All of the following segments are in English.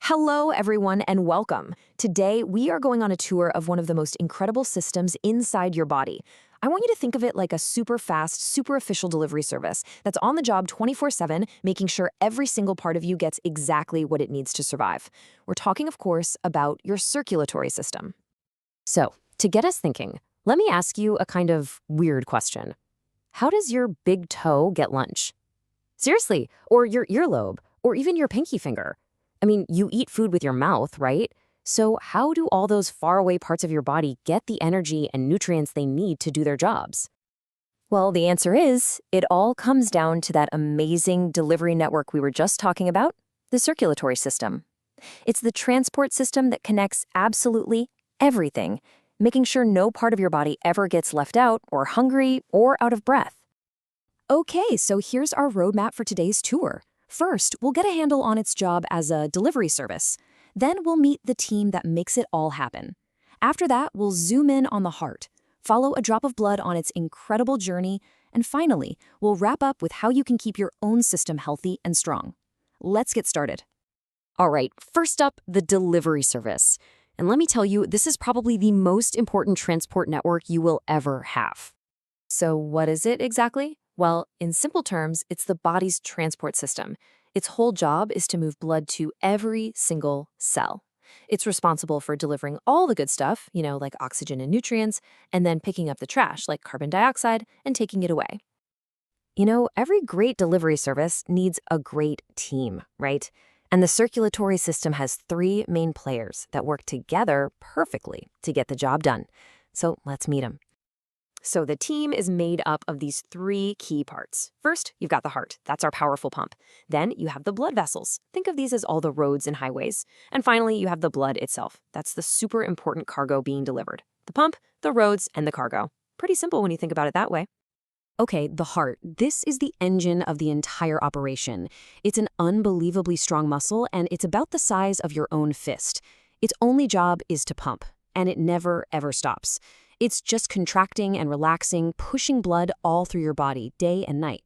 Hello, everyone, and welcome. Today, we are going on a tour of one of the most incredible systems inside your body. I want you to think of it like a super fast, super official delivery service that's on the job 24/7, making sure every single part of you gets exactly what it needs to survive. We're talking, of course, about your circulatory system. So, to get us thinking, let me ask you a kind of weird question. How does your big toe get lunch? Seriously, or your earlobe, or even your pinky finger? I mean, you eat food with your mouth, right? So how do all those faraway parts of your body get the energy and nutrients they need to do their jobs? Well, the answer is, it all comes down to that amazing delivery network we were just talking about, the circulatory system. It's the transport system that connects absolutely everything, making sure no part of your body ever gets left out or hungry or out of breath. Okay, so here's our roadmap for today's tour. First, we'll get a handle on its job as a delivery service. Then we'll meet the team that makes it all happen. After that, we'll zoom in on the heart, follow a drop of blood on its incredible journey, and finally, we'll wrap up with how you can keep your own system healthy and strong. Let's get started. All right, first up, the delivery service. And let me tell you, this is probably the most important transport network you will ever have. So what is it exactly? Well, in simple terms, it's the body's transport system. Its whole job is to move blood to every single cell. It's responsible for delivering all the good stuff, like oxygen and nutrients, and then picking up the trash, like carbon dioxide, and taking it away. Every great delivery service needs a great team, right? And the circulatory system has three main players that work together perfectly to get the job done. So let's meet them. So the team is made up of these three key parts. First, you've got the heart. That's our powerful pump. Then you have the blood vessels. Think of these as all the roads and highways. And finally, you have the blood itself. That's the super important cargo being delivered. The pump, the roads, and the cargo. Pretty simple when you think about it that way. Okay, the heart. This is the engine of the entire operation. It's an unbelievably strong muscle, and it's about the size of your own fist. Its only job is to pump, and it never, ever stops. It's just contracting and relaxing, pushing blood all through your body, day and night.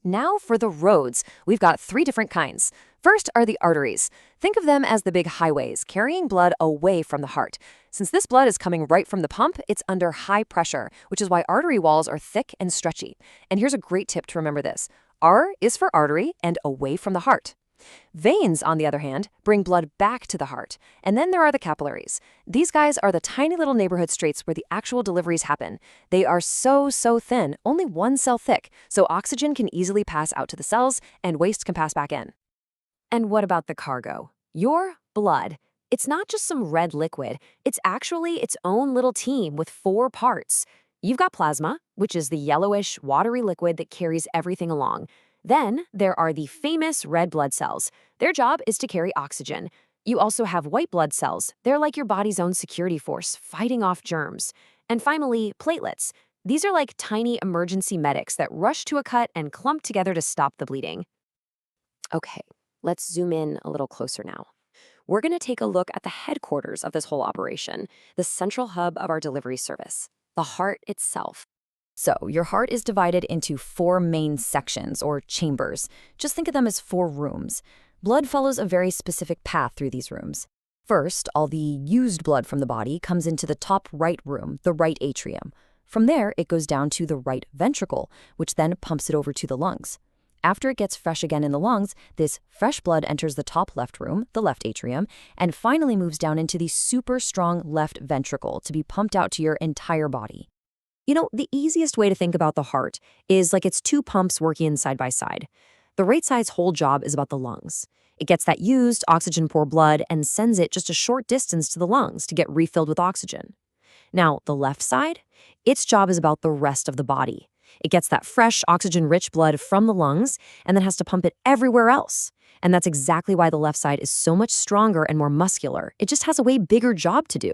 Now for the roads. We've got three different kinds. First are the arteries. Think of them as the big highways, carrying blood away from the heart. Since this blood is coming right from the pump, it's under high pressure, which is why artery walls are thick and stretchy. And here's a great tip to remember this. R is for artery and away from the heart. Veins, on the other hand, bring blood back to the heart. And then there are the capillaries. These guys are the tiny little neighborhood streets where the actual deliveries happen. They are so thin, only one cell thick, so oxygen can easily pass out to the cells and waste can pass back in. And what about the cargo? Your blood. It's not just some red liquid. It's actually its own little team with four parts. You've got plasma, which is the yellowish, watery liquid that carries everything along. Then there are the famous red blood cells. Their job is to carry oxygen. You also have white blood cells. They're like your body's own security force, fighting off germs. And finally, platelets. These are like tiny emergency medics that rush to a cut and clump together to stop the bleeding. Okay, let's zoom in a little closer now. We're going to take a look at the headquarters of this whole operation, the central hub of our delivery service, the heart itself. So, your heart is divided into four main sections, or chambers. Just think of them as four rooms. Blood follows a very specific path through these rooms. First, all the used blood from the body comes into the top right room, the right atrium. From there, it goes down to the right ventricle, which then pumps it over to the lungs. After it gets fresh again in the lungs, this fresh blood enters the top left room, the left atrium, and finally moves down into the super strong left ventricle to be pumped out to your entire body. The easiest way to think about the heart is like it's two pumps working side by side. The right side's whole job is about the lungs. It gets that used, oxygen-poor blood and sends it just a short distance to the lungs to get refilled with oxygen. Now, the left side, its job is about the rest of the body. It gets that fresh, oxygen-rich blood from the lungs and then has to pump it everywhere else. And that's exactly why the left side is so much stronger and more muscular. It just has a way bigger job to do.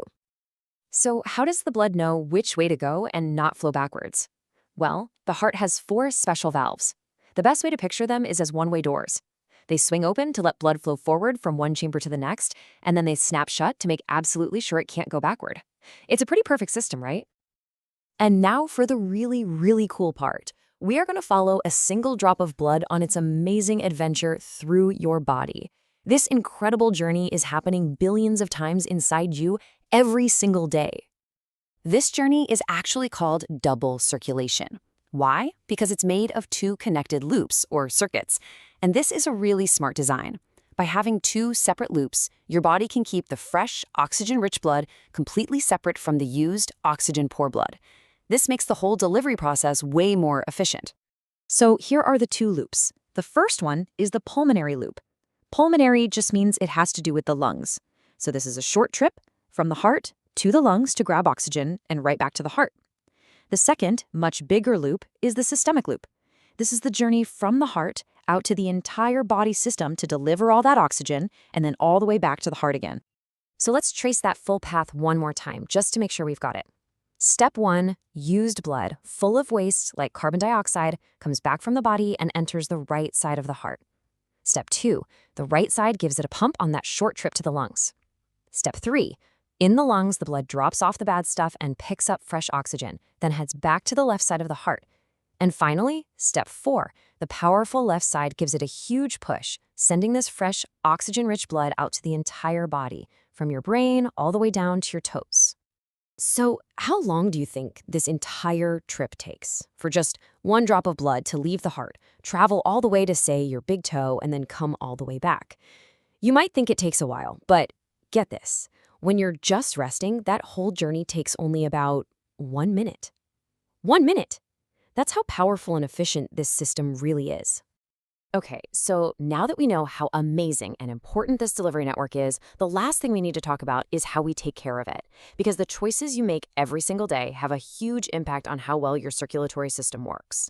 So how does the blood know which way to go and not flow backwards? Well, the heart has four special valves. The best way to picture them is as one-way doors. They swing open to let blood flow forward from one chamber to the next, and then they snap shut to make absolutely sure it can't go backward. It's a pretty perfect system, right? And now for the really cool part. We are going to follow a single drop of blood on its amazing adventure through your body. This incredible journey is happening billions of times inside you every single day. This journey is actually called double circulation. Why? Because it's made of two connected loops, or circuits. And this is a really smart design. By having two separate loops, your body can keep the fresh, oxygen-rich blood completely separate from the used, oxygen-poor blood. This makes the whole delivery process way more efficient. So here are the two loops. The first one is the pulmonary loop. Pulmonary just means it has to do with the lungs. So this is a short trip from the heart to the lungs to grab oxygen and right back to the heart. The second, much bigger loop is the systemic loop. This is the journey from the heart out to the entire body system to deliver all that oxygen and then all the way back to the heart again. So let's trace that full path one more time just to make sure we've got it. Step 1, used blood, full of waste like carbon dioxide, comes back from the body and enters the right side of the heart. Step 2, the right side gives it a pump on that short trip to the lungs. Step 3, in the lungs, the blood drops off the bad stuff and picks up fresh oxygen, then heads back to the left side of the heart. And finally, step 4, the powerful left side gives it a huge push, sending this fresh, oxygen-rich blood out to the entire body, from your brain all the way down to your toes. So how long do you think this entire trip takes for just one drop of blood to leave the heart, travel all the way to, say, your big toe, and then come all the way back? You might think it takes a while, but get this. When you're just resting, that whole journey takes only about 1 minute. 1 minute! That's how powerful and efficient this system really is. Okay, so now that we know how amazing and important this delivery network is, the last thing we need to talk about is how we take care of it. Because the choices you make every single day have a huge impact on how well your circulatory system works.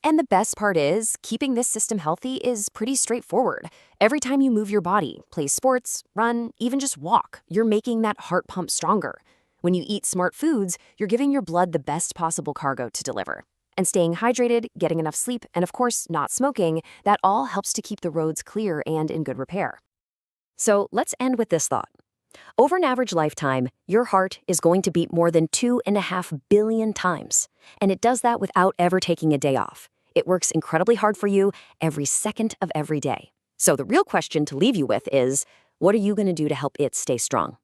And the best part is, keeping this system healthy is pretty straightforward. Every time you move your body, play sports, run, even just walk, you're making that heart pump stronger. When you eat smart foods, you're giving your blood the best possible cargo to deliver. And staying hydrated, getting enough sleep, and of course, not smoking, that all helps to keep the roads clear and in good repair. So let's end with this thought. Over an average lifetime, your heart is going to beat more than 2.5 billion times. And it does that without ever taking a day off. It works incredibly hard for you every second of every day. So the real question to leave you with is, what are you going to do to help it stay strong?